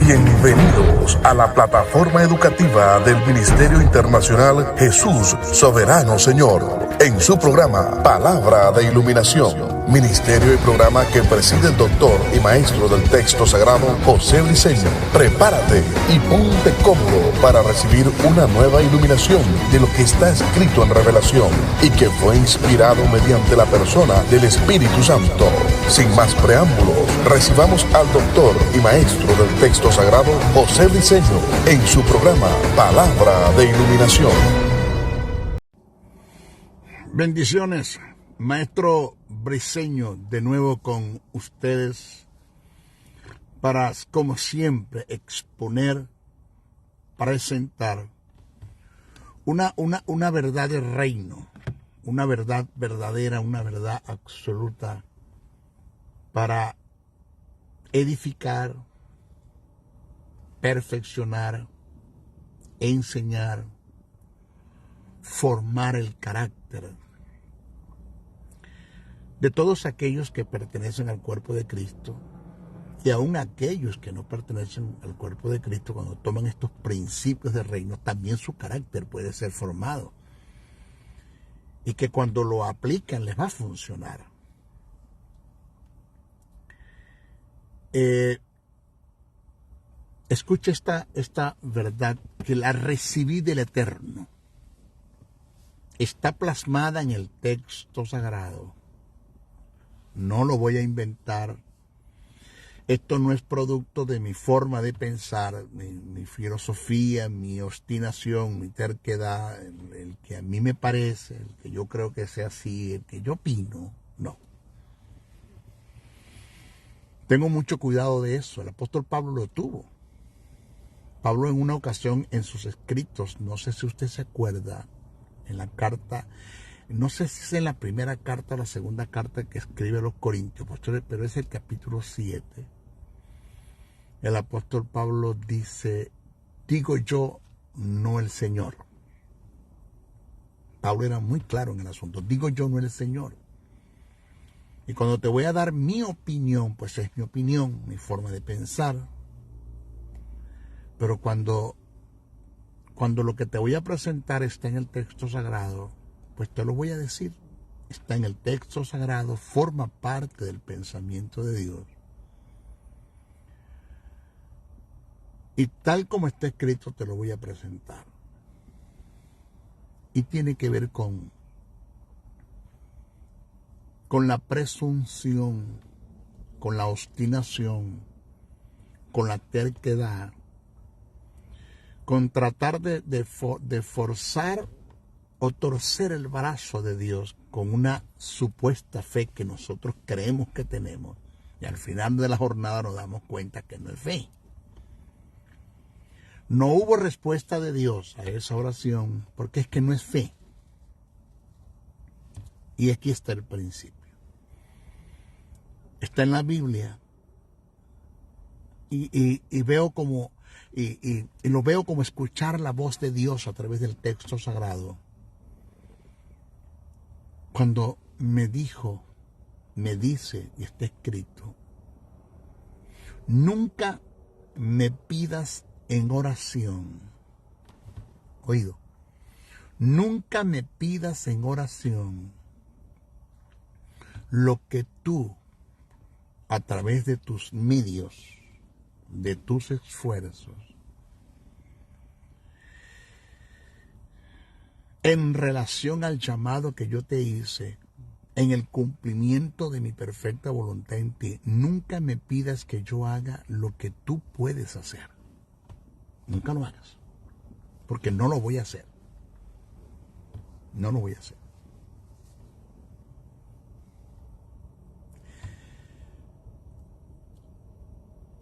Bienvenidos a la plataforma educativa del Ministerio Internacional Jesús Soberano Señor, en su programa Palabra de Iluminación, ministerio y programa que preside el doctor y maestro del texto sagrado José Briceño. Prepárate y ponte cómodo para recibir una nueva iluminación de lo que está escrito en Revelación y que fue inspirado mediante la persona del Espíritu Santo. Sin más preámbulos, recibamos al doctor y maestro del texto sagrado José Briceño en su programa Palabra de Iluminación. Bendiciones, maestro Briceño, de nuevo con ustedes para, como siempre, exponer, presentar una verdad de reino, una verdad verdadera, una verdad absoluta para edificar, perfeccionar, enseñar, formar el carácter de todos aquellos que pertenecen al cuerpo de Cristo y aún aquellos que no pertenecen al cuerpo de Cristo. Cuando toman estos principios de reino, también su carácter puede ser formado y que cuando lo aplican les va a funcionar. Escucha esta verdad que la recibí del Eterno. Está plasmada en el texto sagrado. No lo voy a inventar. Esto no es producto de mi forma de pensar, mi filosofía, mi obstinación, mi terquedad, el que a mí me parece, el que yo creo que sea así, el que yo opino. No. Tengo mucho cuidado de eso. El apóstol Pablo lo tuvo. Pablo en una ocasión en sus escritos, no sé si usted se acuerda, en la carta, no sé si es en la primera carta o la segunda carta que escribe a los Corintios, pero es el capítulo 7. El apóstol Pablo dice, digo yo, no el Señor. Pablo era muy claro en el asunto, digo yo, no el Señor. Y cuando te voy a dar mi opinión, pues es mi opinión, mi forma de pensar. Pero cuando lo que te voy a presentar está en el texto sagrado, pues te lo voy a decir. Está en el texto sagrado, forma parte del pensamiento de Dios. Y tal como está escrito, te lo voy a presentar. Y tiene que ver con la presunción, con la obstinación, con la terquedad, con tratar de forzar o torcer el brazo de Dios con una supuesta fe que nosotros creemos que tenemos. Y al final de la jornada nos damos cuenta que no es fe. No hubo respuesta de Dios a esa oración porque es que no es fe. Y aquí está el principio. Está en la Biblia y veo como y lo veo como escuchar la voz de Dios a través del texto sagrado. Cuando me dice, y está escrito, nunca me pidas en oración. Oído, nunca me pidas en oración lo que tú, a través de tus medios, de tus esfuerzos, en relación al llamado que yo te hice, en el cumplimiento de mi perfecta voluntad en ti, nunca me pidas que yo haga lo que tú puedes hacer. Nunca lo hagas, porque no lo voy a hacer. No lo voy a hacer.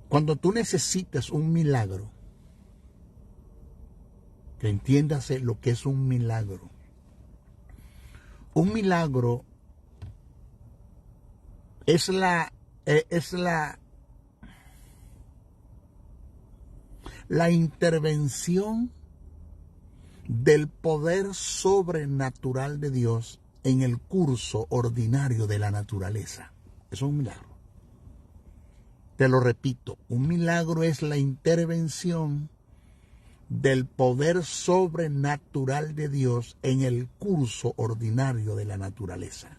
Cuando tú necesites un milagro, que entiéndase lo que es un milagro. Un milagro es la intervención del poder sobrenatural de Dios en el curso ordinario de la naturaleza. Eso es un milagro. Te lo repito, un milagro es la intervención del poder sobrenatural de Dios en el curso ordinario de la naturaleza.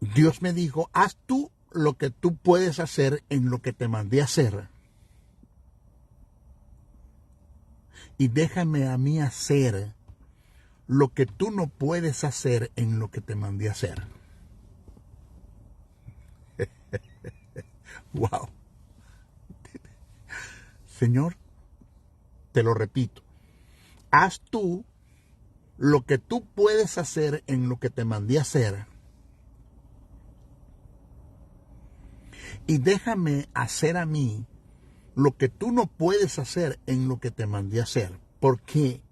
Dios me dijo, haz tú lo que tú puedes hacer en lo que te mandé a hacer. Y déjame a mí hacer lo que tú no puedes hacer en lo que te mandé a hacer. Wow. Señor, te lo repito. Haz tú lo que tú puedes hacer en lo que te mandé a hacer. Y déjame hacer a mí lo que tú no puedes hacer en lo que te mandé a hacer. ¿Por qué?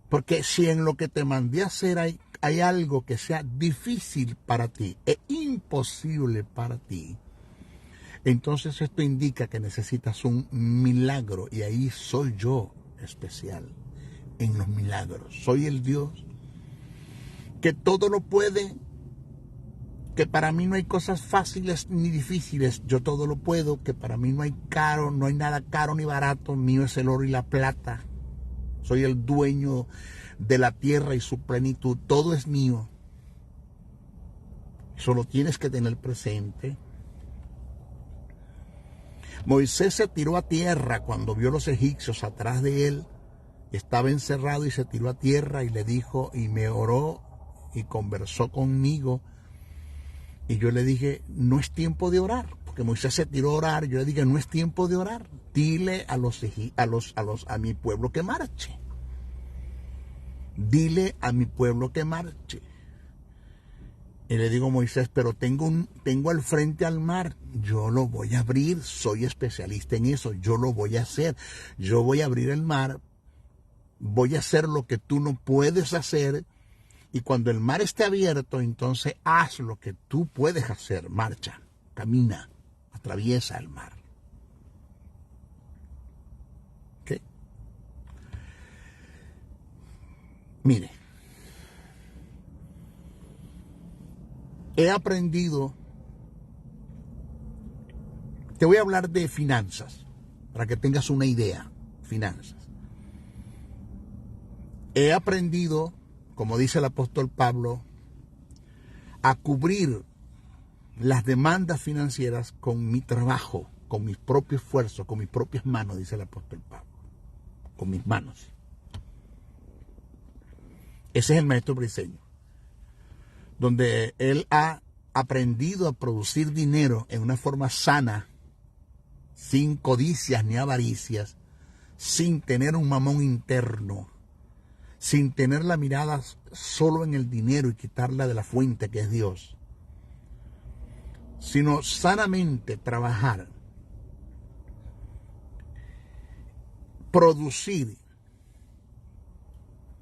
Porque si en lo que te mandé a hacer hay algo que sea difícil para ti, es imposible para ti, entonces esto indica que necesitas un milagro. Y ahí soy yo especial en los milagros. Soy el Dios que todo lo puede, que para mí no hay cosas fáciles ni difíciles, yo todo lo puedo, que para mí no hay nada caro ni barato, mío es el oro y la plata. Soy el dueño de la tierra y su plenitud, todo es mío. Solo tienes que tener presente. Moisés se tiró a tierra cuando vio a los egipcios atrás de él. Estaba encerrado y se tiró a tierra y le dijo, y me oró y conversó conmigo. Y yo le dije, no es tiempo de orar, porque Moisés se tiró a orar. Yo le dije, no es tiempo de orar. Dile a mi pueblo que marche. Dile a mi pueblo que marche. Y le digo, Moisés, pero tengo al frente al mar. Yo lo voy a abrir, soy especialista en eso, yo lo voy a hacer. Yo voy a abrir el mar, voy a hacer lo que tú no puedes hacer. Y cuando el mar esté abierto, entonces haz lo que tú puedes hacer. Marcha, camina, atraviesa el mar. ¿Ok? Mire, he aprendido, te voy a hablar de finanzas, para que tengas una idea, finanzas. He aprendido, como dice el apóstol Pablo, a cubrir las demandas financieras con mi trabajo, con mi propio esfuerzo, con mis propias manos, dice el apóstol Pablo, con mis manos. Ese es el maestro Briceño, donde él ha aprendido a producir dinero en una forma sana, sin codicias ni avaricias, sin tener un mamón interno, sin tener la mirada solo en el dinero y quitarla de la fuente que es Dios, sino sanamente trabajar, producir,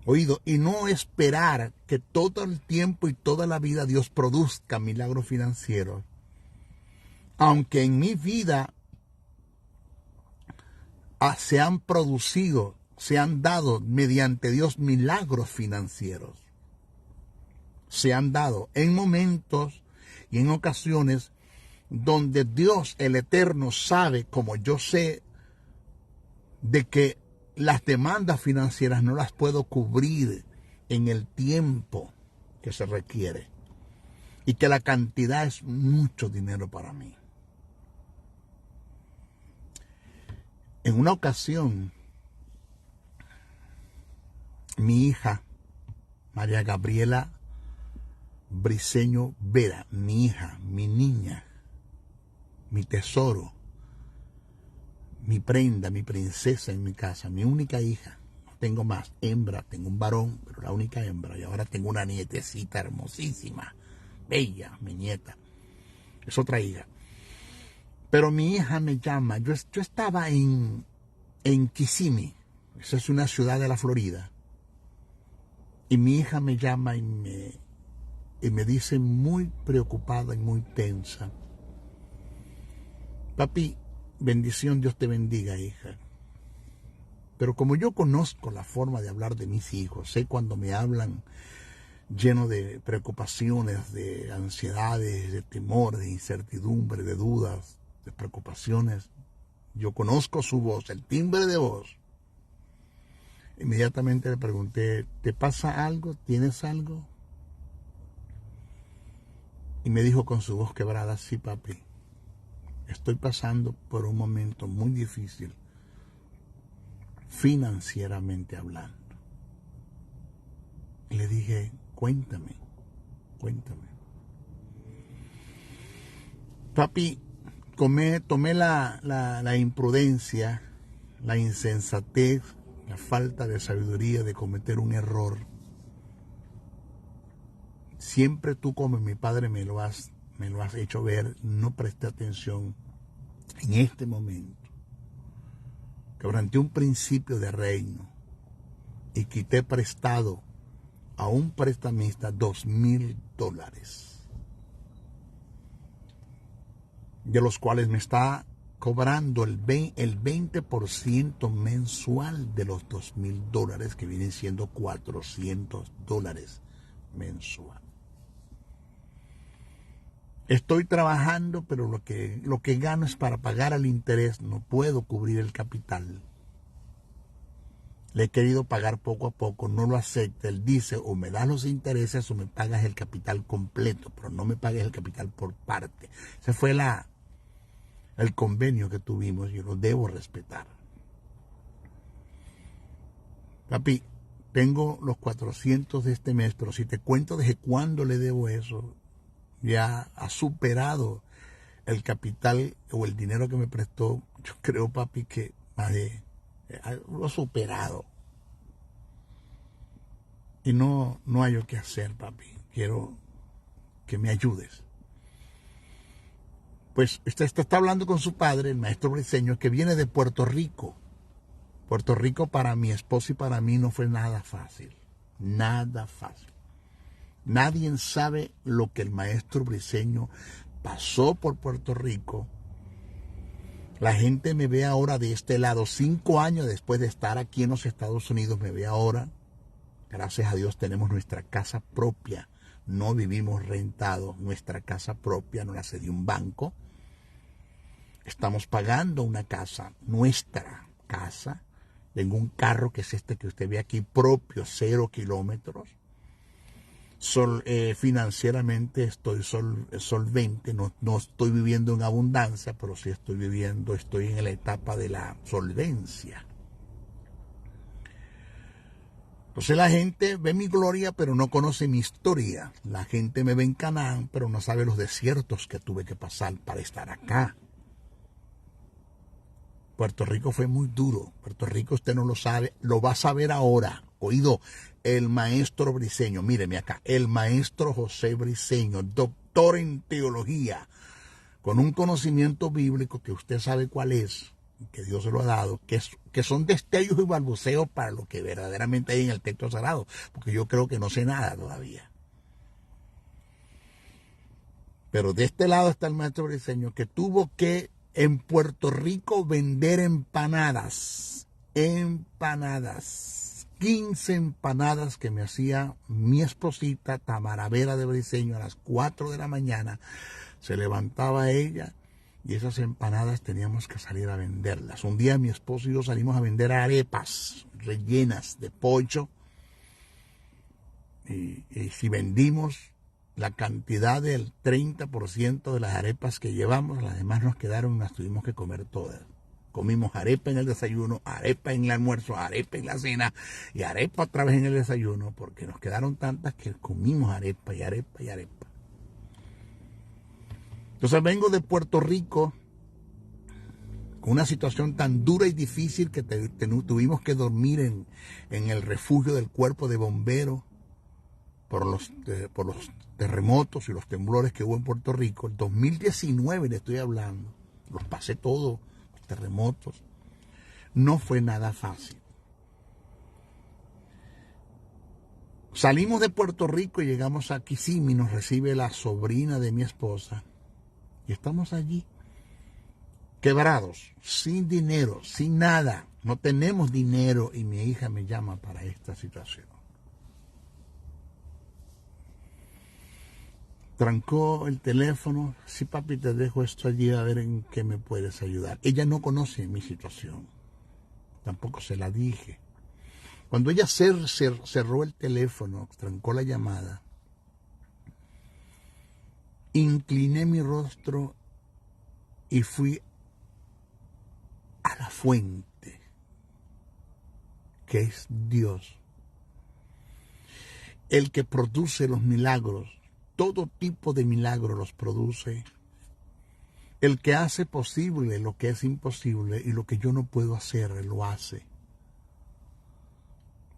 oído, y no esperar que todo el tiempo y toda la vida Dios produzca milagros financieros. Aunque en mi vida se han producido, se han dado mediante Dios milagros financieros. Se han dado en momentos y en ocasiones donde Dios, el Eterno, sabe, como yo sé, de que las demandas financieras no las puedo cubrir en el tiempo que se requiere y que la cantidad es mucho dinero para mí. En una ocasión, mi hija, María Gabriela Briceño Vera, mi hija, mi niña, mi tesoro, mi prenda, mi princesa en mi casa, mi única hija, no tengo más, hembra, tengo un varón, pero la única hembra, y ahora tengo una nietecita hermosísima, bella, mi nieta, es otra hija. Pero mi hija me llama, yo estaba en Kissimmee, esa es una ciudad de la Florida, y mi hija me llama y me dice muy preocupada y muy tensa, papi, bendición, Dios te bendiga, hija. Pero como yo conozco la forma de hablar de mis hijos, sé cuando me hablan lleno de preocupaciones, de ansiedades, de temor, de incertidumbre, de dudas, de preocupaciones. Yo conozco su voz, el timbre de voz. Inmediatamente le pregunté, ¿te pasa algo? ¿Tienes algo? Y me dijo con su voz quebrada, sí, papi, estoy pasando por un momento muy difícil, financieramente hablando. Y le dije, cuéntame. Papi, tomé la imprudencia, la insensatez, la falta de sabiduría de cometer un error. Siempre tú, como mi padre me lo has hecho ver, no presté atención en este momento. Quebranté un principio de reino y quité prestado a un prestamista $2,000, de los cuales me está cobrando el 20% mensual de los $2,000, que vienen siendo $400 mensual. Estoy trabajando, pero lo que gano es para pagar el interés. No puedo cubrir el capital. Le he querido pagar poco a poco, no lo acepta. Él dice, o me das los intereses o me pagas el capital completo, pero no me pagues el capital por parte. Ese fue el convenio que tuvimos, yo lo debo respetar. Papi, tengo los 400 de este mes, pero si te cuento desde cuándo le debo eso, ya ha superado el capital o el dinero que me prestó. Yo creo, papi, que lo he superado. Y no hay lo que hacer, papi. Quiero que me ayudes. Pues usted está hablando con su padre, el maestro Briceño, que viene de Puerto Rico. Puerto Rico para mi esposa y para mí no fue nada fácil. Nada fácil. Nadie sabe lo que el maestro Briceño pasó por Puerto Rico. La gente me ve ahora de este lado, 5 años después de estar aquí en los Estados Unidos, me ve ahora. Gracias a Dios tenemos nuestra casa propia. No vivimos rentados. Nuestra casa propia nos la cedió un banco. Estamos pagando una casa, nuestra casa. Tengo un carro que es este que usted ve aquí, propio, 0 kilómetros. Financieramente estoy solvente, no estoy viviendo en abundancia, pero sí estoy en la etapa de la solvencia. Entonces la gente ve mi gloria, pero no conoce mi historia. La gente me ve en Canaán, pero no sabe los desiertos que tuve que pasar para estar acá. Puerto Rico fue muy duro. Puerto Rico usted no lo sabe, lo va a saber ahora. Oído, el maestro Briceño, míreme acá, el maestro José Briceño, doctor en teología, con un conocimiento bíblico que usted sabe cuál es, que Dios se lo ha dado, que son destellos y balbuceos para lo que verdaderamente hay en el texto sagrado, porque yo creo que no sé nada todavía. Pero de este lado está el maestro Briceño, que tuvo que en Puerto Rico vender empanadas, 15 empanadas que me hacía mi esposita Tamara Vera de Briceño a las 4 de la mañana. Se levantaba ella y esas empanadas teníamos que salir a venderlas. Un día mi esposo y yo salimos a vender arepas rellenas de pollo y si vendimos la cantidad del 30% de las arepas que llevamos, las demás nos quedaron y las tuvimos que comer todas. Comimos arepa en el desayuno, arepa en el almuerzo, arepa en la cena y arepa otra vez en el desayuno, porque nos quedaron tantas que comimos arepa y arepa y arepa. Entonces vengo de Puerto Rico con una situación tan dura y difícil que tuvimos que dormir en el refugio del cuerpo de bomberos por los terremotos y los temblores que hubo en Puerto Rico. El 2019 le estoy hablando, los pasé todos, los terremotos. No fue nada fácil. Salimos de Puerto Rico y llegamos a Kissimmee, nos recibe la sobrina de mi esposa y estamos allí, quebrados, sin dinero, sin nada, no tenemos dinero y mi hija me llama para esta situación. Trancó el teléfono. Sí, papi, te dejo esto allí a ver en qué me puedes ayudar. Ella no conoce mi situación. Tampoco se la dije. Cuando ella cerró el teléfono, trancó la llamada, incliné mi rostro y fui a la fuente, que es Dios, el que produce los milagros. Todo tipo de milagros los produce. El que hace posible lo que es imposible, y lo que yo no puedo hacer, Él lo hace.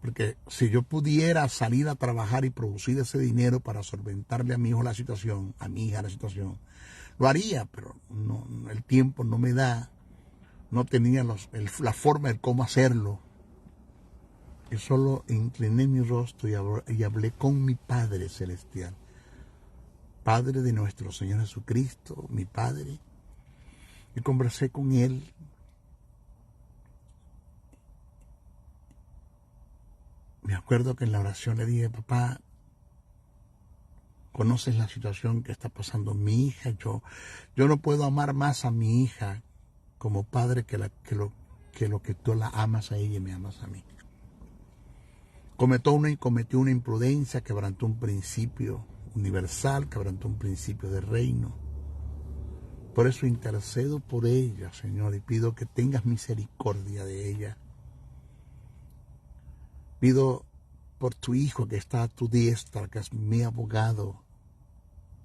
Porque si yo pudiera salir a trabajar y producir ese dinero para solventarle a mi hijo la situación, a mi hija la situación, lo haría, pero no, el tiempo no me da, no tenía la forma de cómo hacerlo. Y solo incliné mi rostro y hablé con mi Padre Celestial, Padre de nuestro Señor Jesucristo, mi Padre, y conversé con Él. Me acuerdo que en la oración le dije: papá, conoces la situación que está pasando mi hija. Yo no puedo amar más a mi hija como padre que lo que tú la amas a ella y me amas a mí. Cometió una imprudencia, quebrantó un principio universal, quebrantó un principio de reino. Por eso intercedo por ella, Señor, y pido que tengas misericordia de ella. Pido por tu Hijo que está a tu diestra, que es mi abogado,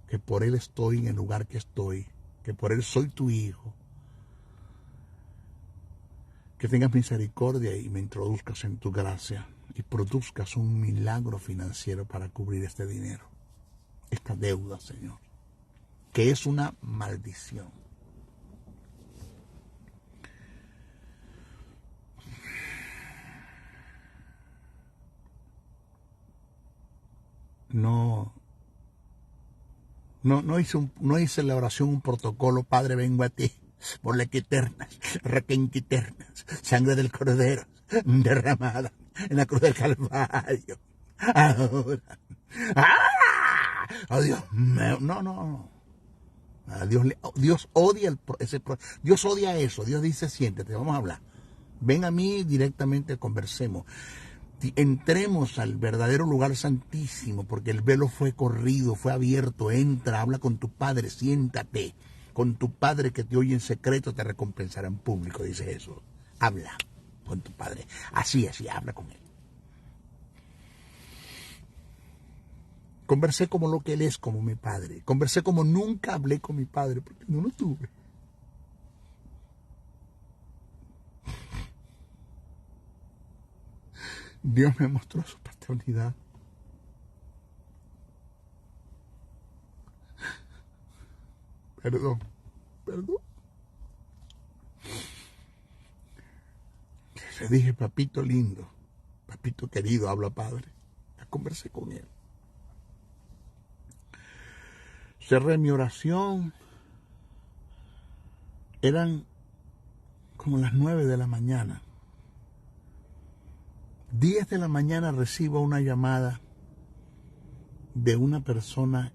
que por Él estoy en el lugar que estoy, que por Él soy tu Hijo. Que tengas misericordia y me introduzcas en tu gracia y produzcas un milagro financiero para cubrir este dinero, esta deuda, Señor, que es una maldición. No hice la oración un protocolo: Padre, vengo a ti por la eternas, requenquiternas, sangre del Cordero derramada en la cruz del Calvario. Ahora. ¡Ah! Oh, Dios mío. No. Dios odia Dios odia eso. Dios dice: siéntate, vamos a hablar. Ven a mí directamente, conversemos. Entremos al verdadero lugar santísimo, porque el velo fue corrido, fue abierto. Entra, habla con tu Padre, siéntate. Con tu Padre que te oye en secreto te recompensará en público, dice Jesús. Habla con tu Padre. Así, habla con Él. Conversé como lo que Él es, como mi Padre. Conversé como nunca hablé con mi Padre, porque no lo tuve. Dios me mostró su paternidad. Perdón. Le dije: papito lindo, papito querido, habla Padre. Ya conversé con Él. Cerré mi oración. Eran como las 9 de la mañana. 10 de la mañana recibo una llamada de una persona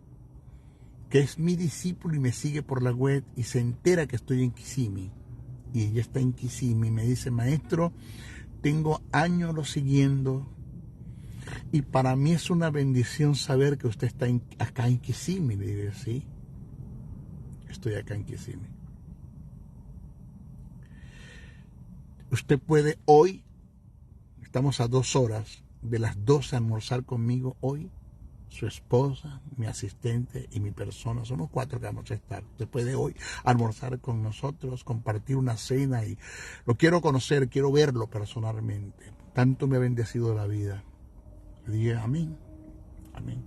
que es mi discípulo y me sigue por la web y se entera que estoy en Kissimmee. Y ella está en Kissimmee y me dice: maestro, tengo años lo siguiendo y para mí es una bendición saber que usted está acá en Kissimmee. Le dije: sí, estoy acá en Kissimmee. Usted puede hoy, estamos a 2 horas de las 12, almorzar conmigo hoy. Su esposa, mi asistente y mi persona, somos 4 que vamos a estar. Usted puede hoy almorzar con nosotros, compartir una cena, y lo quiero conocer, quiero verlo personalmente. Tanto me ha bendecido la vida. Le dije: amén, amén.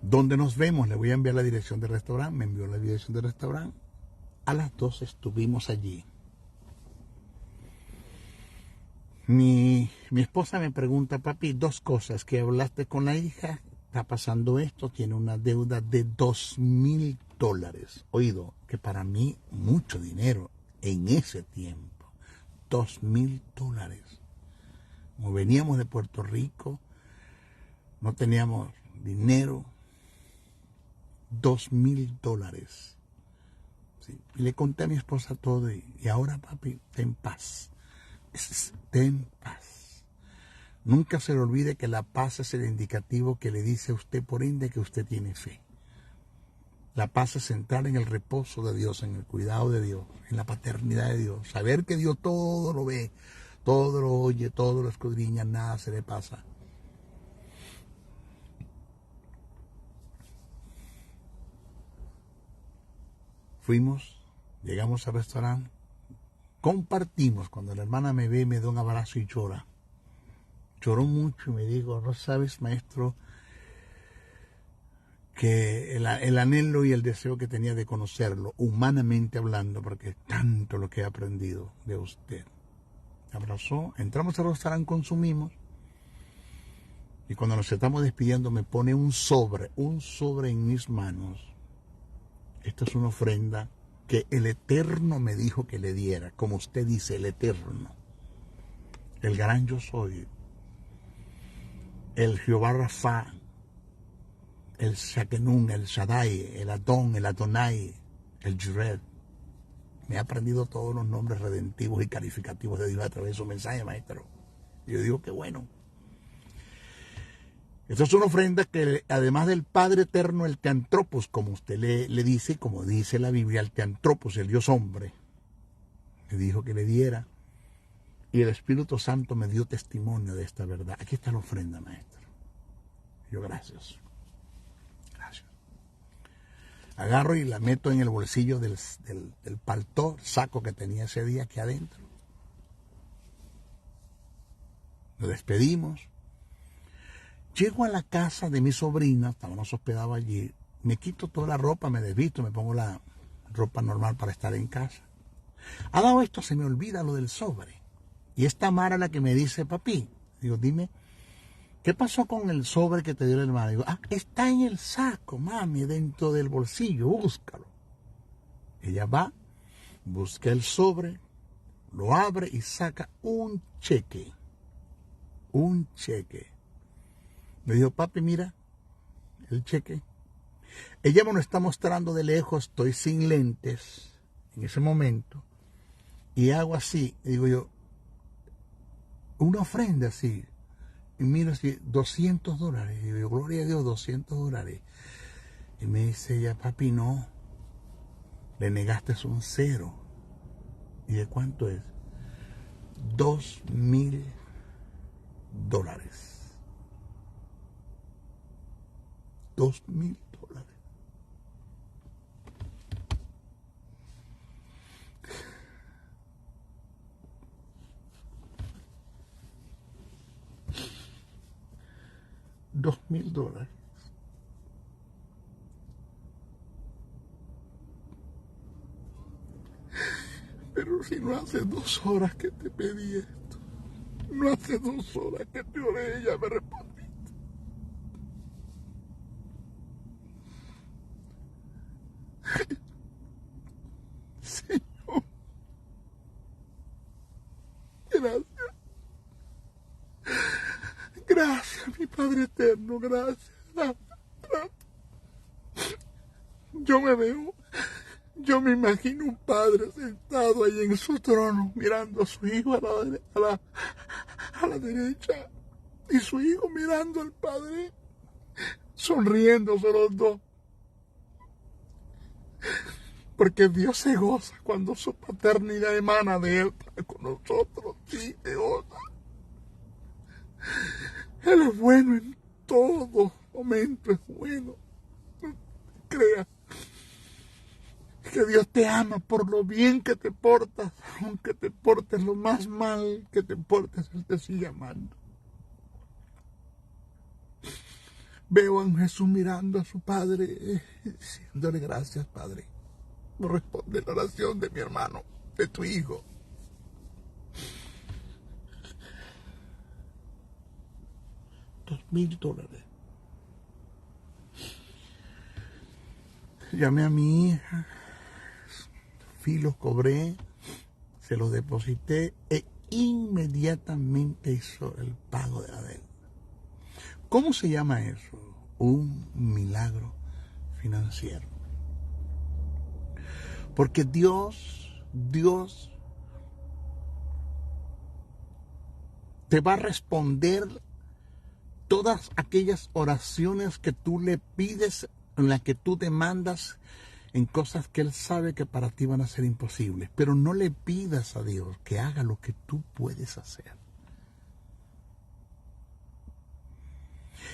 ¿Dónde nos vemos? Le voy a enviar la dirección del restaurante. Me envió la dirección del restaurante. A las 12 estuvimos allí. Mi esposa me pregunta: papi, 2 cosas, que hablaste con la hija, está pasando esto, tiene una deuda de $2,000. Oído, que para mí mucho dinero en ese tiempo. $2,000. Como veníamos de Puerto Rico, no teníamos dinero, $2,000. Sí. Y le conté a mi esposa todo y ahora, papi, ten paz. Ten paz. Nunca se le olvide que la paz es el indicativo que le dice a usted por ende que usted tiene fe. La paz es entrar en el reposo de Dios, en el cuidado de Dios, en la paternidad de Dios. Saber que Dios todo lo ve, todo lo oye, todo lo escudriña, nada se le pasa. Fuimos, llegamos al restaurante, compartimos. Cuando la hermana me ve, me da un abrazo y llora. Lloró mucho y me dijo, no sabes, maestro, que el anhelo y el deseo que tenía de conocerlo, humanamente hablando, porque es tanto lo que he aprendido de usted. Me abrazó, entramos al restaurante, consumimos, y cuando nos estamos despidiendo me pone un sobre en mis manos. Esto es una ofrenda que el Eterno me dijo que le diera, como usted dice, el Eterno, el gran yo soy, el Jehová Rafa, el Shakenun, el Shaddai, el Adón, el Adonai, el Jired. Me he aprendido todos los nombres redentivos y calificativos de Dios a través de su mensaje, maestro. Y yo digo que bueno. Esto es una ofrenda que, además del Padre Eterno, el Teantropos, como usted le dice, como dice la Biblia, el Teantropos, el Dios hombre, me dijo que le diera. Y el Espíritu Santo me dio testimonio de esta verdad. Aquí está la ofrenda, maestro. Yo, gracias. Agarro y la meto en el bolsillo del paltó, saco que tenía ese día aquí adentro. Nos despedimos. Llego a la casa de mi sobrina, estábamos hospedados allí. Me quito toda la ropa, me desvisto, me pongo la ropa normal para estar en casa. Ha dado esto, se me olvida lo del sobre. Y esta Mara la que me dice, papi, digo, dime, ¿qué pasó con el sobre que te dio el hermano? Digo, está en el saco, mami, dentro del bolsillo, búscalo. Ella va, busca el sobre, lo abre y saca un cheque. Un cheque. Me dijo, papi, mira, el cheque. Ella me lo está mostrando de lejos, estoy sin lentes en ese momento. Y hago así, digo yo, una ofrenda así. Y miro así, $200. Y digo, gloria a Dios, $200. Y me dice ella, papi, no. Le negaste un 0. ¿Y de cuánto es? $2,000. $2,000. $2,000. Pero si no hace 2 horas que te pedí esto, no hace 2 horas que te oré y ya me respondiste. Señor, gracias. Gracias, mi Padre Eterno, gracias. Yo me imagino un padre sentado ahí en su trono, mirando a su hijo a la derecha, y su hijo mirando al padre, sonriéndose los dos. Porque Dios se goza cuando su paternidad emana de Él para con nosotros, sí, se goza. Él es bueno en todo momento, es bueno. Crea que Dios te ama por lo bien que te portas, aunque te portes lo más mal que te portes, Él te sigue amando. Veo a Jesús mirando a su Padre, diciéndole gracias, Padre, por responder la oración de mi hermano, de tu hijo. $2,000. Llamé a mi hija, fui, los cobré, se los deposité e inmediatamente hizo el pago de la deuda. ¿Cómo se llama eso? un milagro financiero. Porque Dios te va a responder todas aquellas oraciones que tú le pides, en las que tú demandas, en cosas que Él sabe que para ti van a ser imposibles. Pero no le pidas a Dios que haga lo que tú puedes hacer.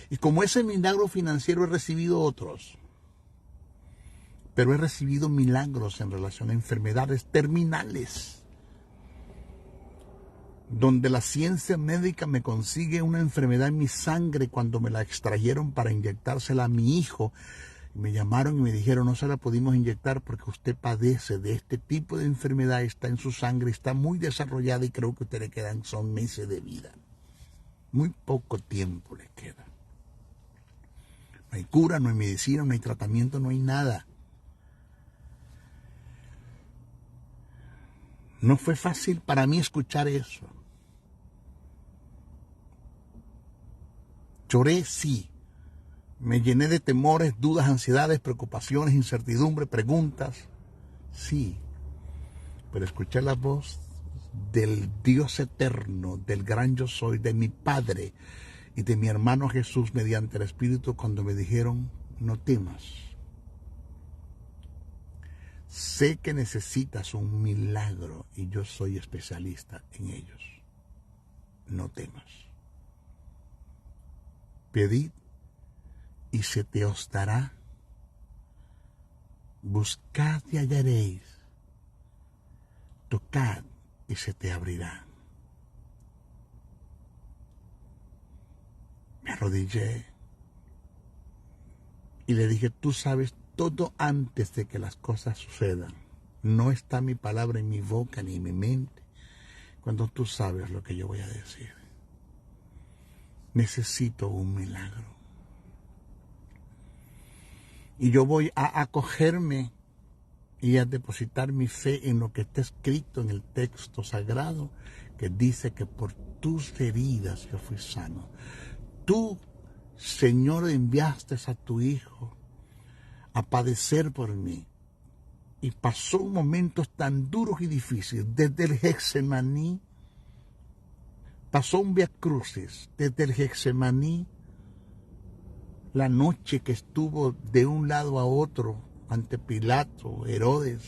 Y como ese milagro financiero he recibido otros, pero he recibido milagros en relación a enfermedades terminales, donde la ciencia médica me consigue una enfermedad en mi sangre cuando me la extrayeron para inyectársela a mi hijo. Me llamaron y me dijeron, no se la pudimos inyectar porque usted padece de este tipo de enfermedad, está en su sangre, está muy desarrollada y creo que a usted le quedan son meses de vida. Muy poco tiempo le queda. No hay cura, no hay medicina, no hay tratamiento, no hay nada. No fue fácil para mí escuchar eso. Lloré, sí. Me llené de temores, dudas, ansiedades, preocupaciones, incertidumbre, preguntas. Sí. Pero escuché la voz del Dios eterno, del gran yo soy, de mi Padre y de mi hermano Jesús mediante el Espíritu cuando me dijeron, no temas. Sé que necesitas un milagro y yo soy especialista en ellos. No temas. Pedid y se te os dará. Buscad y hallaréis. Tocad y se te abrirá. Me arrodillé y le dije, tú sabes todo antes de que las cosas sucedan. No está mi palabra en mi boca ni en mi mente cuando tú sabes lo que yo voy a decir. Necesito un milagro. Y yo voy a acogerme y a depositar mi fe en lo que está escrito en el texto sagrado, que dice que por tus heridas yo fui sano. Tú, Señor, enviaste a tu Hijo a padecer por mí. Y pasó momentos tan duros y difíciles, desde el Getsemaní, pasó un viacrucis, desde el Getsemaní, la noche que estuvo de un lado a otro, ante Pilato, Herodes,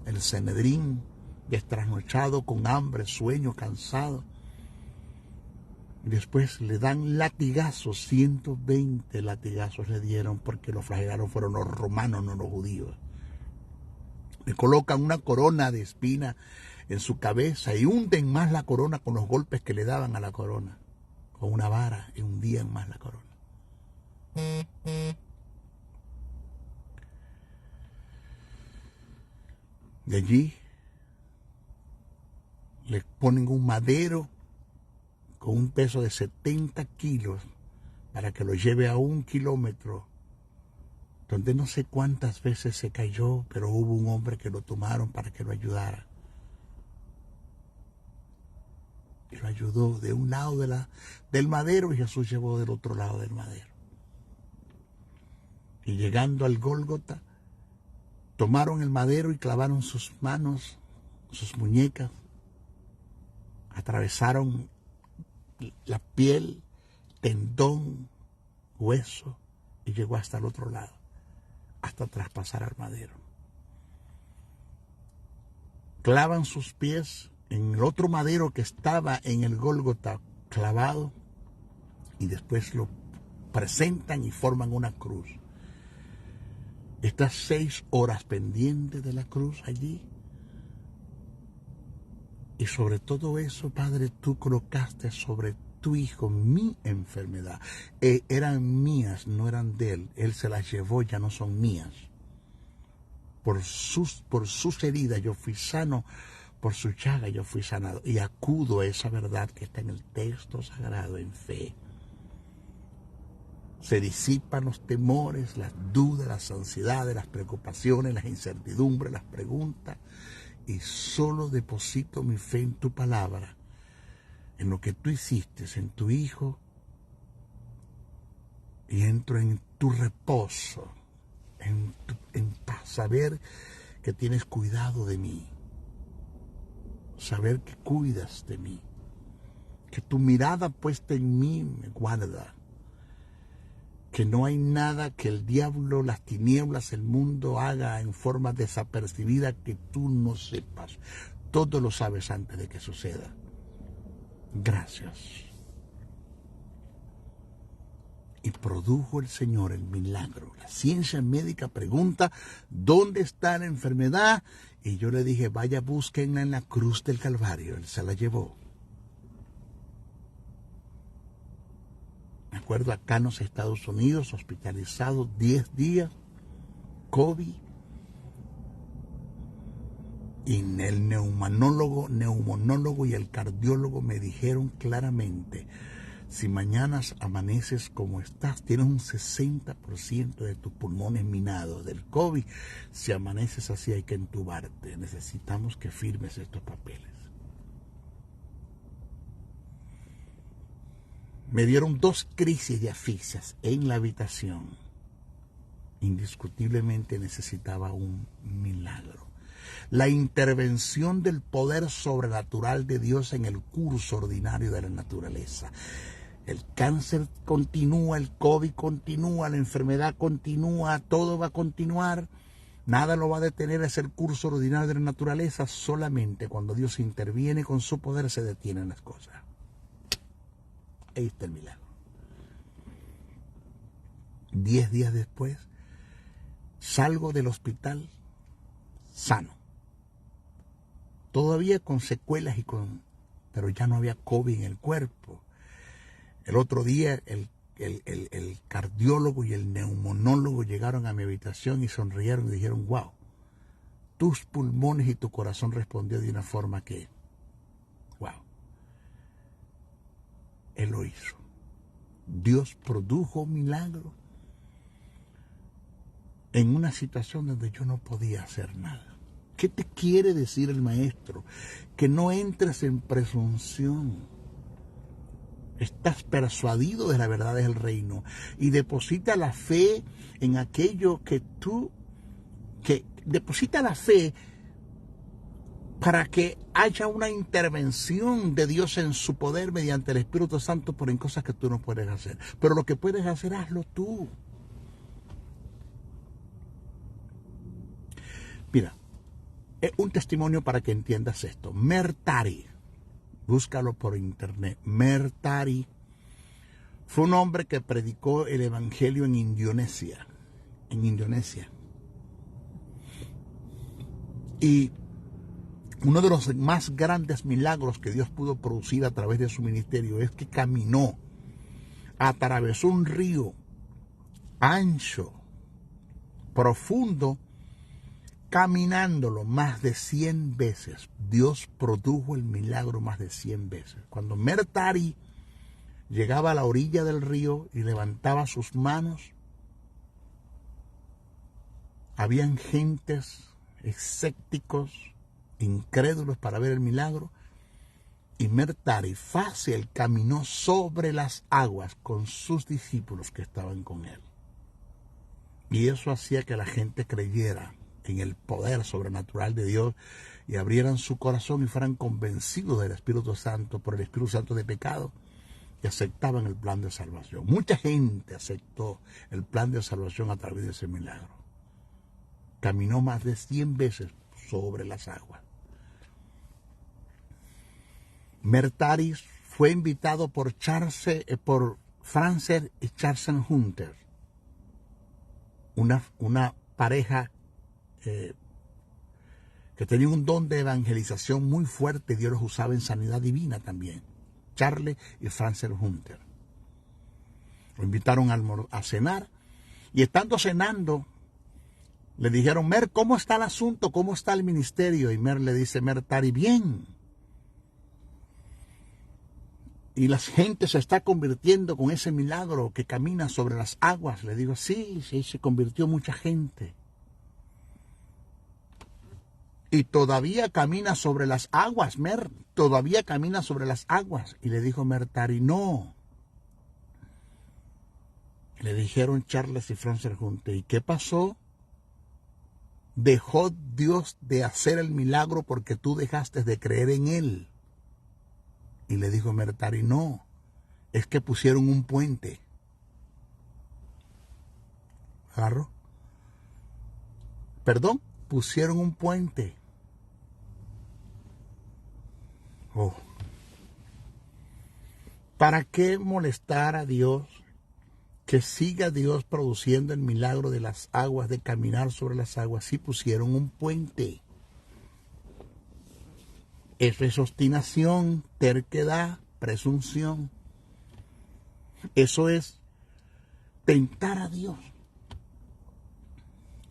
el Sanedrín, destrasnochado, con hambre, sueño, cansado. Y después le dan latigazos, 120 latigazos le dieron porque los flagelaron fueron los romanos, no los judíos. Le colocan una corona de espina en su cabeza y hunden más la corona con los golpes que le daban a la corona. Con una vara y hundían más la corona. De allí le ponen un madero con un peso de 70 kilos para que lo lleve a 1 kilómetro, donde no sé cuántas veces se cayó, pero hubo un hombre que lo tomaron para que lo ayudara. Y lo ayudó de un lado del madero y Jesús llevó del otro lado del madero. Y llegando al Gólgota, tomaron el madero y clavaron sus manos, sus muñecas, atravesaron la piel, tendón, hueso, y llegó hasta el otro lado, hasta traspasar al madero. Clavan sus pies en el otro madero que estaba en el Gólgota clavado, y después lo presentan y forman una cruz. Estás 6 horas pendiente de la cruz allí. Y sobre todo eso, Padre, tú colocaste sobre tu Hijo mi enfermedad. Eran mías, no eran de Él. Él se las llevó, ya no son mías. Por sus heridas yo fui sano, por su llaga yo fui sanado. Y acudo a esa verdad que está en el texto sagrado en fe. Se disipan los temores, las dudas, las ansiedades, las preocupaciones, las incertidumbres, las preguntas. Y solo deposito mi fe en tu palabra, en lo que tú hiciste, en tu Hijo, y entro en tu reposo, en paz, saber que tienes cuidado de mí, saber que cuidas de mí, que tu mirada puesta en mí me guarda, que no hay nada que el diablo, las tinieblas, el mundo haga en forma desapercibida que tú no sepas. Todo lo sabes antes de que suceda. Gracias. Y produjo el Señor el milagro. La ciencia médica pregunta, ¿dónde está la enfermedad? Y yo le dije, vaya, búsquenla en la cruz del Calvario. Él se la llevó. Me acuerdo acá en los Estados Unidos, hospitalizado 10 días, COVID. Y el neumonólogo y el cardiólogo me dijeron claramente, si mañana amaneces como estás, tienes un 60% de tus pulmones minados del COVID. Si amaneces así hay que entubarte. Necesitamos que firmes estos papeles. Me dieron 2 crisis de asfixias en la habitación. Indiscutiblemente necesitaba un milagro. La intervención del poder sobrenatural de Dios en el curso ordinario de la naturaleza. El cáncer continúa, el COVID continúa, la enfermedad continúa, todo va a continuar. Nada lo va a detener, es el curso ordinario de la naturaleza. Solamente cuando Dios interviene con su poder se detienen las cosas. Ahí está el milagro. 10 días después, salgo del hospital sano. Todavía con secuelas pero ya no había COVID en el cuerpo. El otro día el cardiólogo y el neumonólogo llegaron a mi habitación y sonrieron y dijeron, wow, tus pulmones y tu corazón respondió de una forma que, wow. Él lo hizo. Dios produjo un milagro en una situación donde yo no podía hacer nada. ¿Qué te quiere decir el maestro? Que no entres en presunción. Estás persuadido de la verdad del reino y deposita la fe en aquello que deposita la fe para que haya una intervención de Dios en su poder mediante el Espíritu Santo por en cosas que tú no puedes hacer. Pero lo que puedes hacer, hazlo tú. Mira, es un testimonio para que entiendas esto. Mertari, búscalo por internet. Mertari fue un hombre que predicó el evangelio en Indonesia. Y uno de los más grandes milagros que Dios pudo producir a través de su ministerio es que caminó, atravesó un río ancho, profundo, caminándolo más de 100 veces. Dios produjo el milagro más de 100 veces. Cuando Mertari llegaba a la orilla del río y levantaba sus manos, habían gentes escépticos, incrédulos para ver el milagro, y Mertari fácil caminó sobre las aguas con sus discípulos que estaban con él. Y eso hacía que la gente creyera en el poder sobrenatural de Dios y abrieran su corazón y fueran convencidos del Espíritu Santo por el Espíritu Santo de pecado y aceptaban el plan de salvación. Mucha gente aceptó el plan de salvación a través de ese milagro. Caminó más de 100 veces sobre las aguas. Mertari fue invitado por Frances y Charles Hunter, una pareja que tenía un don de evangelización muy fuerte. Dios los usaba en sanidad divina también. Charles y Frances Hunter lo invitaron a cenar, y estando cenando le dijeron, Mer, ¿cómo está el asunto? ¿Cómo está el ministerio? Y Mer le dice, Mertari, bien. Y la gente se está convirtiendo con ese milagro que camina sobre las aguas. Le digo, sí, se convirtió mucha gente. Y todavía camina sobre las aguas, Mer, todavía camina sobre las aguas. Y le dijo Mertari, no. Le dijeron Charles y Fraser Hunter, ¿y qué pasó? Dejó Dios de hacer el milagro porque tú dejaste de creer en él. Y le dijo Mertari, no, es que pusieron un puente. ¿Agarró? Perdón, pusieron un puente. Oh. ¿Para qué molestar a Dios? Que siga Dios produciendo el milagro de las aguas, de caminar sobre las aguas. Si pusieron un puente. Eso es obstinación, terquedad, presunción. Eso es tentar a Dios.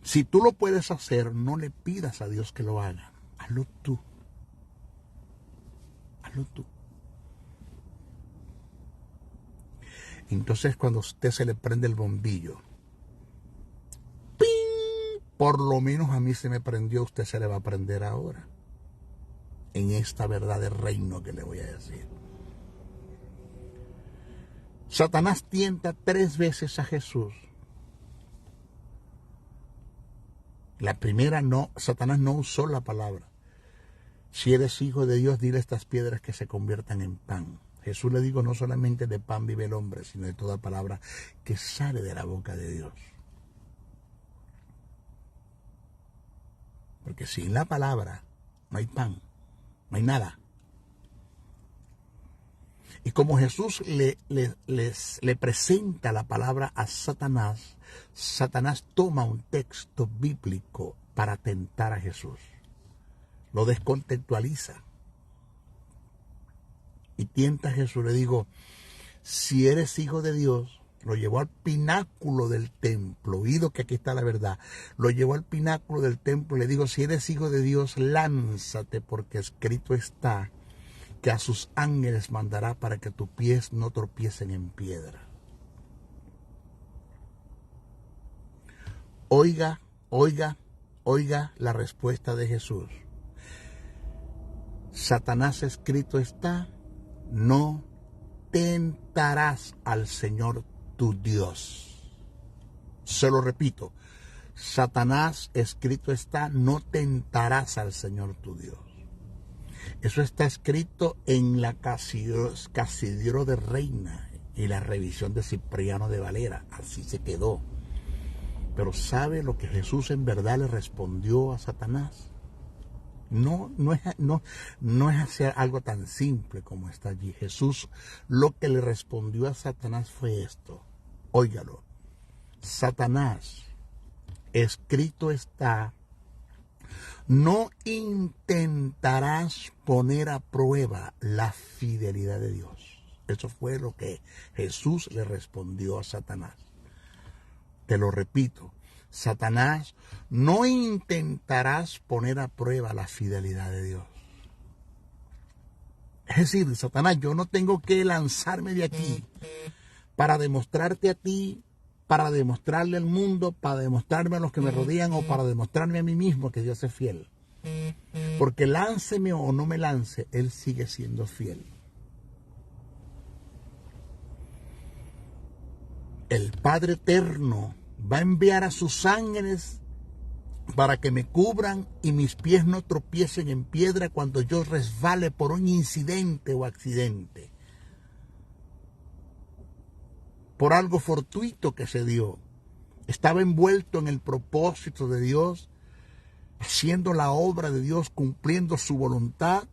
Si tú lo puedes hacer, no le pidas a Dios que lo haga. Hazlo tú. Hazlo tú. Entonces cuando a usted se le prende el bombillo, ¡ping! Por lo menos a mí se me prendió, a usted se le va a prender ahora. En esta verdad del reino que le voy a decir. Satanás tienta 3 veces a Jesús. La primera no, Satanás no usó la palabra. Si eres hijo de Dios, dile a estas piedras que se conviertan en pan. Jesús le dijo, no solamente de pan vive el hombre, sino de toda palabra que sale de la boca de Dios. Porque sin la palabra no hay pan, no hay nada. Y como Jesús le presenta la palabra a Satanás, Satanás toma un texto bíblico para tentar a Jesús. Lo descontextualiza. Y tienta a Jesús. Le digo, si eres hijo de Dios, lo llevó al pináculo del templo. Oído que aquí está la verdad. Lo llevó al pináculo del templo y le digo, si eres hijo de Dios, lánzate, porque escrito está que a sus ángeles mandará para que tus pies no tropiecen en piedra. Oiga, oiga, oiga la respuesta de Jesús. Satanás, escrito está, no tentarás al Señor tu Dios. Se lo repito, Satanás, escrito está, no tentarás al Señor tu Dios. Eso está escrito en la Casidro de Reina y la revisión de Cipriano de Valera. Así se quedó. Pero ¿sabe lo que Jesús en verdad le respondió a Satanás? No es hacer algo tan simple como está allí. Jesús lo que le respondió a Satanás fue esto. Óigalo. Satanás, escrito está, no intentarás poner a prueba la fidelidad de Dios. Eso fue lo que Jesús le respondió a Satanás. Te lo repito. Satanás, no intentarás poner a prueba la fidelidad de Dios. Es decir, Satanás, yo no tengo que lanzarme de aquí para demostrarte a ti, para demostrarle al mundo, para demostrarme a los que me rodean o para demostrarme a mí mismo que Dios es fiel. Porque lánceme o no me lance, Él sigue siendo fiel. El Padre Eterno va a enviar a sus ángeles para que me cubran y mis pies no tropiecen en piedra cuando yo resbale por un incidente o accidente. Por algo fortuito que se dio. Estaba envuelto en el propósito de Dios, haciendo la obra de Dios, cumpliendo su voluntad.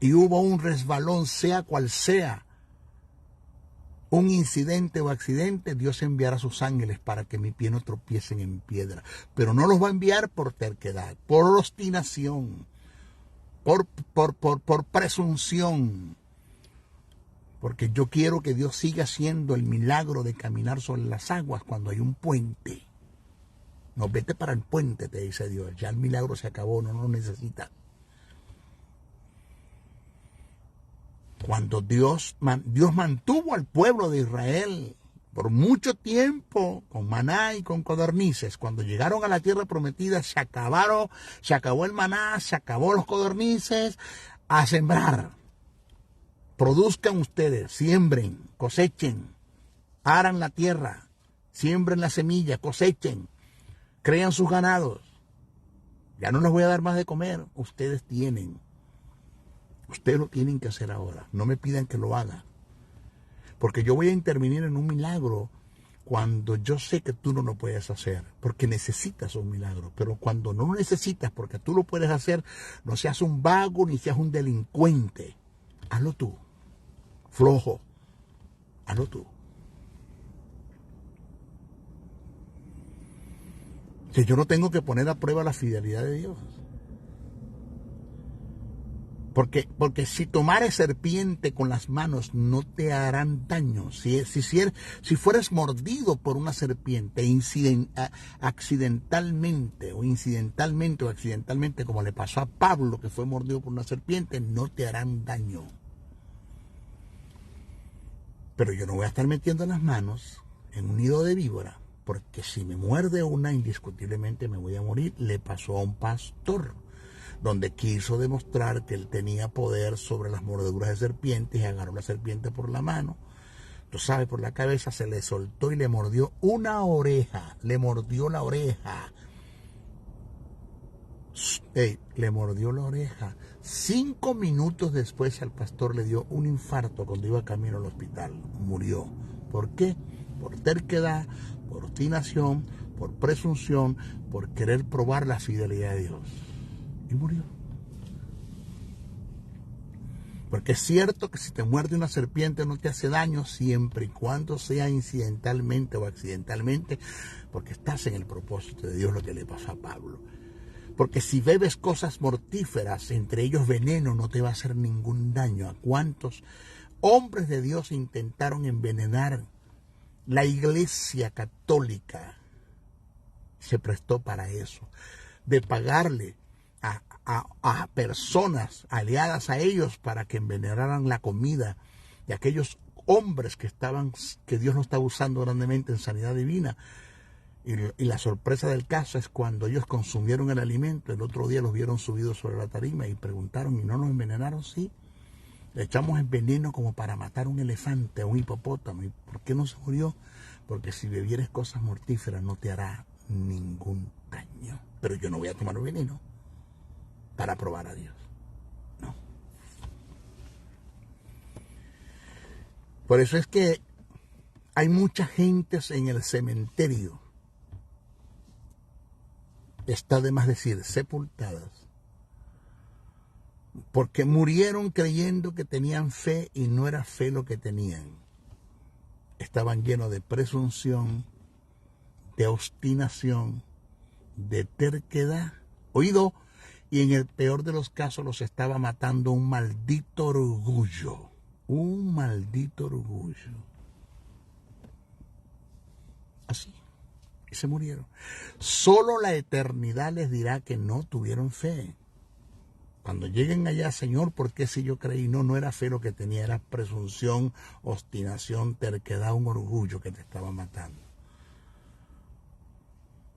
Y hubo un resbalón, sea cual sea, un incidente o accidente, Dios enviará a sus ángeles para que mi pie no tropiecen en piedra. Pero no los va a enviar por terquedad, por obstinación, por presunción. Porque yo quiero que Dios siga haciendo el milagro de caminar sobre las aguas cuando hay un puente. No, vete para el puente, te dice Dios. Ya el milagro se acabó, no lo necesitas. Cuando Dios mantuvo al pueblo de Israel por mucho tiempo con maná y con codornices, cuando llegaron a la tierra prometida se acabó el maná, se acabó los codornices, a sembrar. Produzcan ustedes, siembren, cosechen. aran la tierra, siembren la semilla, cosechen, crean sus ganados. Ya no les voy a dar más de comer, ustedes lo tienen que hacer ahora, no me pidan que lo haga, porque yo voy a intervenir en un milagro cuando yo sé que tú no lo puedes hacer, porque necesitas un milagro. Pero cuando no lo necesitas, porque tú lo puedes hacer, no seas un vago ni seas un delincuente. Hazlo tú, flojo, hazlo tú. Que yo no tengo que poner a prueba la fidelidad de Dios. Porque si tomares serpiente con las manos no te harán daño. Si fueres mordido por una serpiente accidentalmente, como le pasó a Pablo, que fue mordido por una serpiente, no te harán daño. Pero yo no voy a estar metiendo las manos en un nido de víbora, porque si me muerde una, indiscutiblemente me voy a morir. Le pasó a un pastor, donde quiso demostrar que él tenía poder sobre las mordeduras de serpientes y agarró la serpiente por la mano, tú sabes, por la cabeza, se le soltó y le mordió una oreja, le mordió la oreja. Le mordió la oreja. 5 minutos después al pastor le dio un infarto cuando iba camino al hospital. Murió. ¿Por qué? Por terquedad, por obstinación, por presunción, por querer probar la fidelidad de Dios. Y murió. Porque es cierto que si te muerde una serpiente no te hace daño, siempre y cuando sea incidentalmente o accidentalmente, porque estás en el propósito de Dios, lo que le pasó a Pablo. Porque si bebes cosas mortíferas, entre ellos veneno, no te va a hacer ningún daño. ¿A cuántos hombres de Dios intentaron envenenar la Iglesia Católica? Se prestó para eso, de pagarle a personas aliadas a ellos para que envenenaran la comida de aquellos hombres que Dios no estaba usando grandemente en sanidad divina. Y la sorpresa del caso es cuando ellos consumieron el alimento, el otro día los vieron subidos sobre la tarima y preguntaron, ¿y no nos envenenaron? Sí, le echamos el veneno como para matar a un elefante, a un hipopótamo. ¿Y por qué no se murió? Porque si bebieres cosas mortíferas no te hará ningún daño. Pero yo no voy a tomar veneno para probar a Dios. No. Por eso es que hay mucha gente en el cementerio, está de más decir, sepultadas, porque murieron creyendo que tenían fe y no era fe lo que tenían. Estaban llenos de presunción, de obstinación, de terquedad. Oído, y en el peor de los casos los estaba matando un maldito orgullo. Un maldito orgullo. Así. Y se murieron. Solo la eternidad les dirá que no tuvieron fe. Cuando lleguen allá, Señor, ¿por qué si yo creí? No era fe lo que tenía, era presunción, obstinación, terquedad, un orgullo que te estaba matando.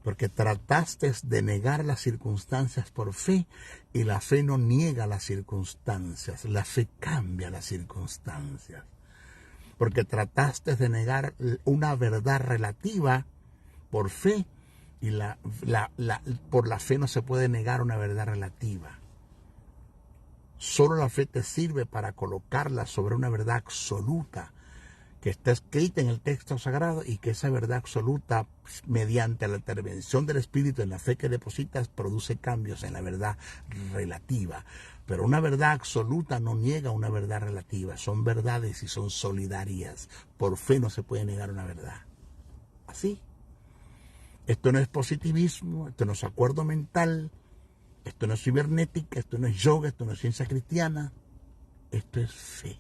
Porque trataste de negar las circunstancias por fe, y la fe no niega las circunstancias, la fe cambia las circunstancias. Porque trataste de negar una verdad relativa por fe, y por la fe no se puede negar una verdad relativa. Solo la fe te sirve para colocarla sobre una verdad absoluta que está escrita en el texto sagrado, y que esa verdad absoluta, mediante la intervención del Espíritu en la fe que depositas, produce cambios en la verdad relativa. Pero una verdad absoluta no niega una verdad relativa. Son verdades y son solidarias. Por fe no se puede negar una verdad. Así. Esto no es positivismo, esto no es acuerdo mental, esto no es cibernética, esto no es yoga, esto no es ciencia cristiana. Esto es fe.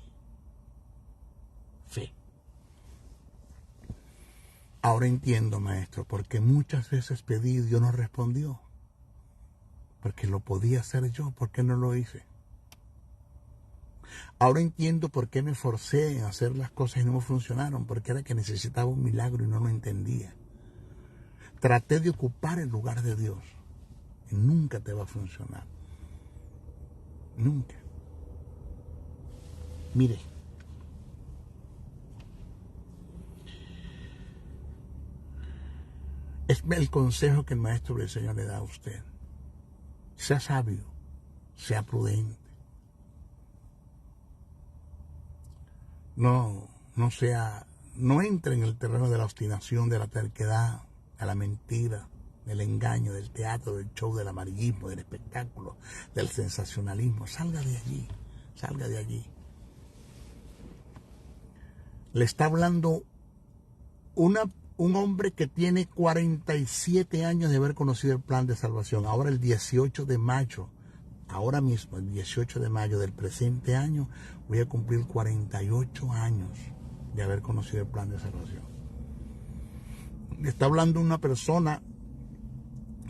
Fe. Ahora entiendo, maestro, porque muchas veces pedí y Dios no respondió. Porque lo podía hacer yo, ¿por qué no lo hice? Ahora entiendo por qué me forcé en hacer las cosas y no me funcionaron, porque era que necesitaba un milagro y no lo entendía. Traté de ocupar el lugar de Dios y nunca te va a funcionar. Nunca. Mire, Es el consejo que el Maestro del Señor le da a usted. Sea sabio, sea prudente. No entre en el terreno de la obstinación, de la terquedad, de la mentira, del engaño, del teatro, del show, del amarillismo, del espectáculo, del sensacionalismo. Salga de allí, salga de allí. Le está hablando un hombre que tiene 47 años de haber conocido el plan de salvación. Ahora el 18 de mayo, ahora mismo, el 18 de mayo del presente año, voy a cumplir 48 años de haber conocido el plan de salvación. Está hablando una persona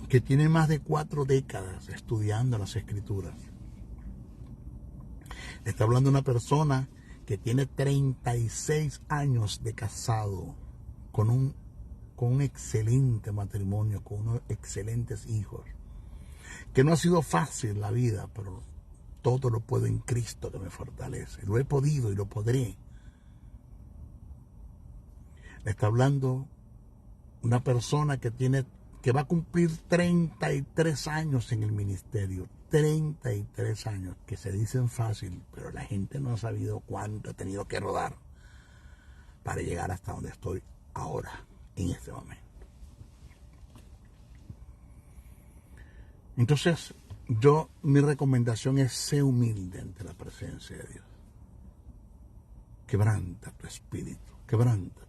que tiene más de 4 décadas estudiando las Escrituras. Está hablando una persona que tiene 36 años de casado, con un excelente matrimonio, con unos excelentes hijos. Que no ha sido fácil la vida, pero todo lo puedo en Cristo que me fortalece. Lo he podido y lo podré. Le está hablando una persona que va a cumplir 33 años en el ministerio. 33 años, que se dicen fácil, pero la gente no ha sabido cuánto ha tenido que rodar para llegar hasta donde estoy ahora, en este momento. Entonces, mi recomendación es ser humilde ante la presencia de Dios. Quebranta tu espíritu, quebrántate.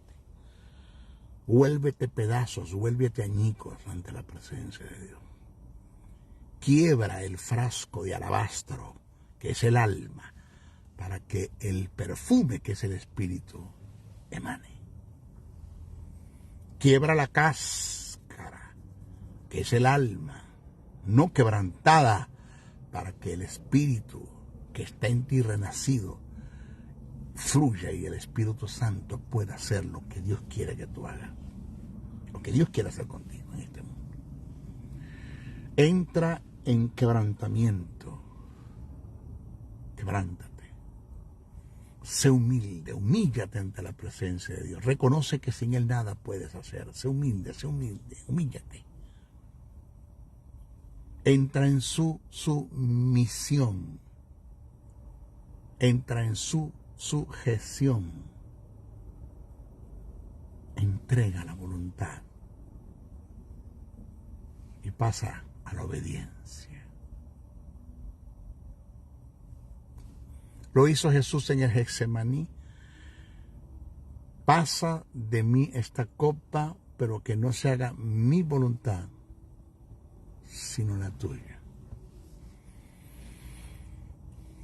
Vuélvete pedazos, vuélvete añicos ante la presencia de Dios. Quiebra el frasco de alabastro, que es el alma, para que el perfume, que es el espíritu, emane. Quiebra la cáscara, que es el alma, no quebrantada, para que el espíritu que está en ti renacido fluya y el Espíritu Santo pueda hacer lo que Dios quiere que tú hagas, lo que Dios quiere hacer contigo en este mundo. Entra en quebrantamiento, quebrántate, sé humilde, humíllate ante la presencia de Dios, reconoce que sin Él nada puedes hacer, sé humilde, humíllate. Entra en su sumisión, entra en su sujeción, entrega la voluntad y pasa a la obediencia. Lo hizo Jesús en el Getsemaní. Pasa de mí esta copa, pero que no se haga mi voluntad, sino la tuya.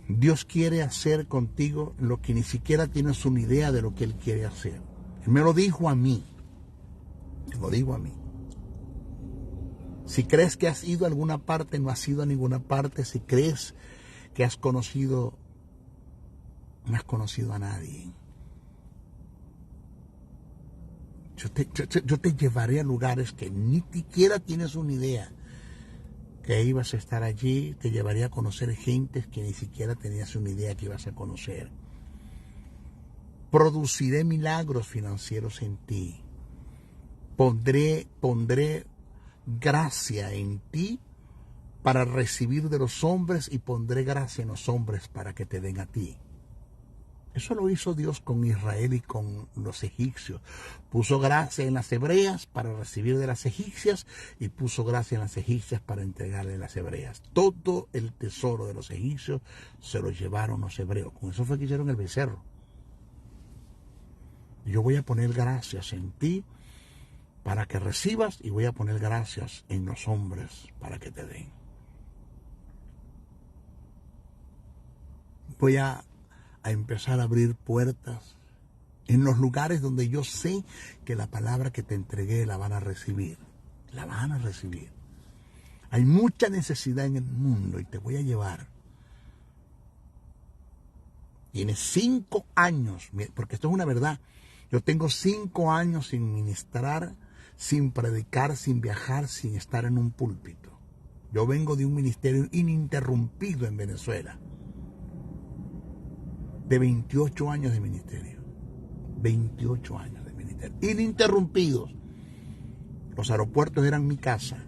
Dios quiere hacer contigo lo que ni siquiera tienes una idea de lo que Él quiere hacer. Él me lo dijo a mí. Me lo dijo a mí. Si crees que has ido a alguna parte, no has ido a ninguna parte. Si crees que has conocido, no has conocido a nadie. Yo te llevaré a lugares que ni siquiera tienes una idea que ibas a estar allí. Te llevaría a conocer gentes que ni siquiera tenías una idea que ibas a conocer. Produciré milagros financieros en ti. Pondré gracia en ti para recibir de los hombres y pondré gracia en los hombres para que te den a ti. Eso lo hizo Dios con Israel y con los egipcios. Puso gracia en las hebreas para recibir de las egipcias y puso gracia en las egipcias para entregarle a las hebreas. Todo el tesoro de los egipcios se lo llevaron los hebreos. Con eso fue que hicieron el becerro. Yo voy a poner gracias en ti para que recibas y voy a poner gracias en los hombres para que te den. Voy a empezar a abrir puertas en los lugares donde yo sé que la palabra que te entregué la van a recibir. La van a recibir. Hay mucha necesidad en el mundo y te voy a llevar. Tienes 5 años, porque esto es una verdad. Yo tengo 5 años sin ministrar, sin predicar, sin viajar, sin estar en un púlpito. Yo vengo de un ministerio ininterrumpido en Venezuela. De 28 años de ministerio. 28 años de ministerio. Ininterrumpidos. Los aeropuertos eran mi casa.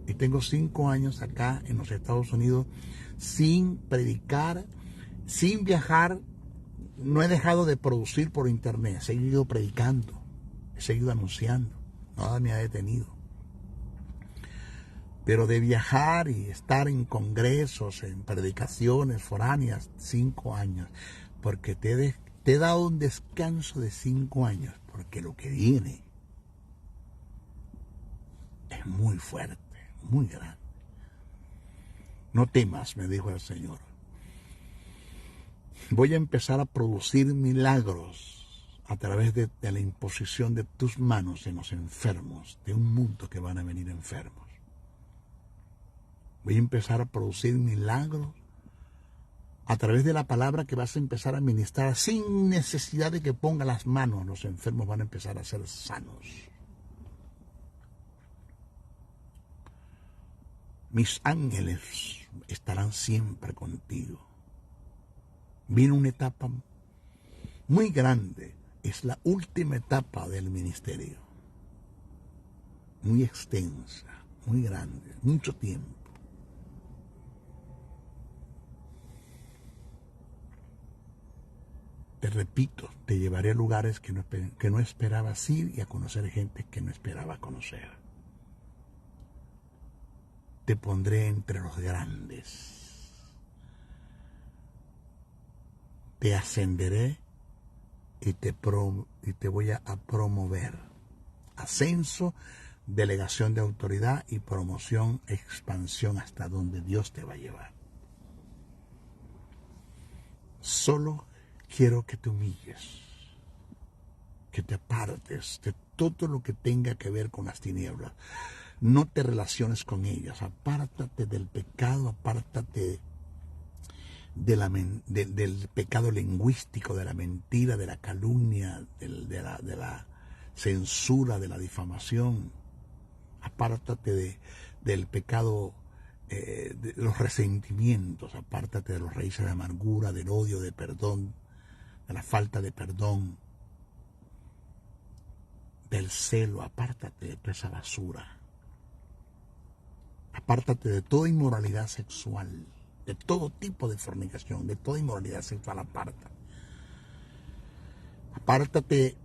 Y tengo 5 años acá en los Estados Unidos sin predicar, sin viajar. No he dejado de producir por internet. He seguido predicando, he seguido anunciando. Nada me ha detenido. Pero de viajar y estar en congresos, en predicaciones foráneas, 5 años. Porque te he dado un descanso de 5 años. Porque lo que viene es muy fuerte, muy grande. No temas, me dijo el Señor. Voy a empezar a producir milagros a través de la imposición de tus manos en los enfermos, de un mundo que van a venir enfermos. Voy a empezar a producir milagros a través de la palabra que vas a empezar a ministrar sin necesidad de que ponga las manos. Los enfermos van a empezar a ser sanos. Mis ángeles estarán siempre contigo. Viene una etapa muy grande. Es la última etapa del ministerio. Muy extensa, muy grande, mucho tiempo. Te repito, te llevaré a lugares que no esperabas ir y a conocer gente que no esperaba conocer. Te pondré entre los grandes. Te ascenderé y te voy a promover. Ascenso, delegación de autoridad y promoción, expansión hasta donde Dios te va a llevar. Solo quiero que te humilles, que te apartes de todo lo que tenga que ver con las tinieblas. No te relaciones con ellas, apártate del pecado, apártate del pecado lingüístico, de la mentira, de la calumnia, de la censura, de la difamación. Apártate del pecado, de los resentimientos, apártate de los raíces de amargura, del odio, de perdón, de la falta de perdón, del celo. Apártate de toda esa basura. Apártate de toda inmoralidad sexual, de todo tipo de fornicación, de toda inmoralidad sexual. Apártate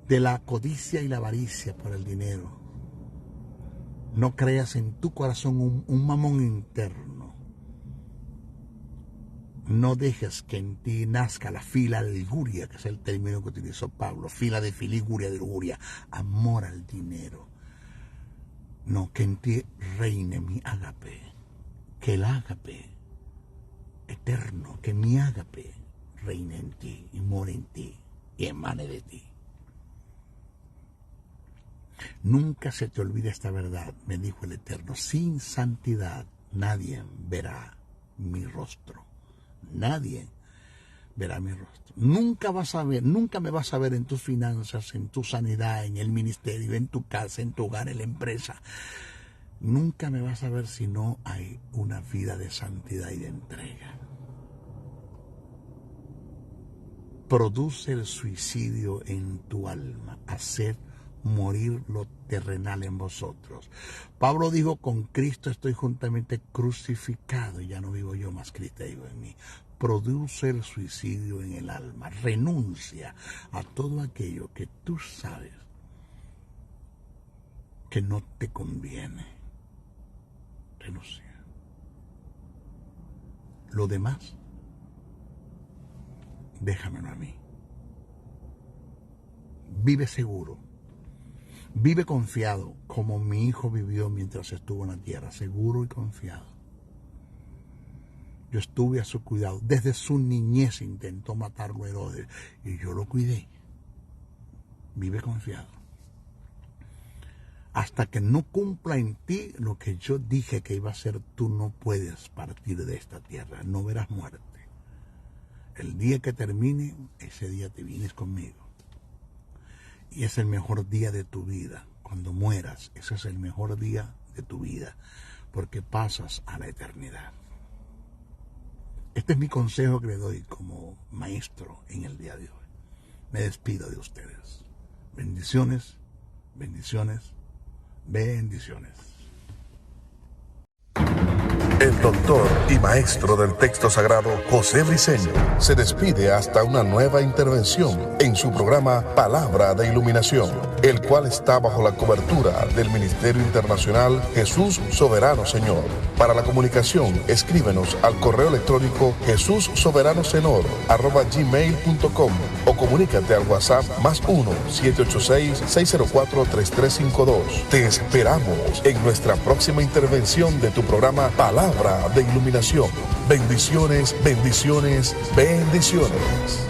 de la codicia y la avaricia por el dinero. No creas en tu corazón un mamón interno. No dejes que en ti nazca la filalguria, que es el término que utilizó Pablo, fila de filiguria, de lujuria, amor al dinero. No, que en ti reine mi ágape, que el ágape eterno, que mi ágape reine en ti y more en ti y emane de ti. Nunca se te olvide esta verdad, me dijo el Eterno. Sin santidad nadie verá mi rostro. Nadie verá mi rostro. Nunca me vas a ver en tus finanzas, en tu sanidad, en el ministerio, en tu casa, en tu hogar, en la empresa. Nunca me vas a ver si no hay una vida de santidad y de entrega. Produce el suicidio en tu alma. Haced morir lo terrenal en vosotros. Pablo dijo, con Cristo estoy juntamente crucificado y ya no vivo yo, más Cristo vive en mí. Produce el suicidio en el alma. Renuncia a todo aquello que tú sabes que no te conviene. Renuncia. Lo demás, déjamelo a mí. Vive seguro. Vive confiado, como mi hijo vivió mientras estuvo en la tierra, seguro y confiado. Yo estuve a su cuidado. Desde su niñez intentó matarlo Herodes y yo lo cuidé. Vive confiado. Hasta que no cumpla en ti lo que yo dije que iba a hacer, tú no puedes partir de esta tierra. No verás muerte. El día que termine, ese día te vienes conmigo. Y es el mejor día de tu vida. Cuando mueras, ese es el mejor día de tu vida, porque pasas a la eternidad. Este es mi consejo que le doy como maestro en el día de hoy. Me despido de ustedes. Bendiciones, Bendiciones, bendiciones. El doctor y maestro del texto sagrado, José Briceño, se despide hasta una nueva intervención en su programa Palabra de Iluminación, el cual está bajo la cobertura del Ministerio Internacional Jesús Soberano Señor. Para la comunicación, escríbenos al correo electrónico jesussoberanosenor@gmail.com o comunícate al WhatsApp +1 786-604-3352. Te esperamos en nuestra próxima intervención de tu programa Palabra de Iluminación. Bendiciones, bendiciones, bendiciones.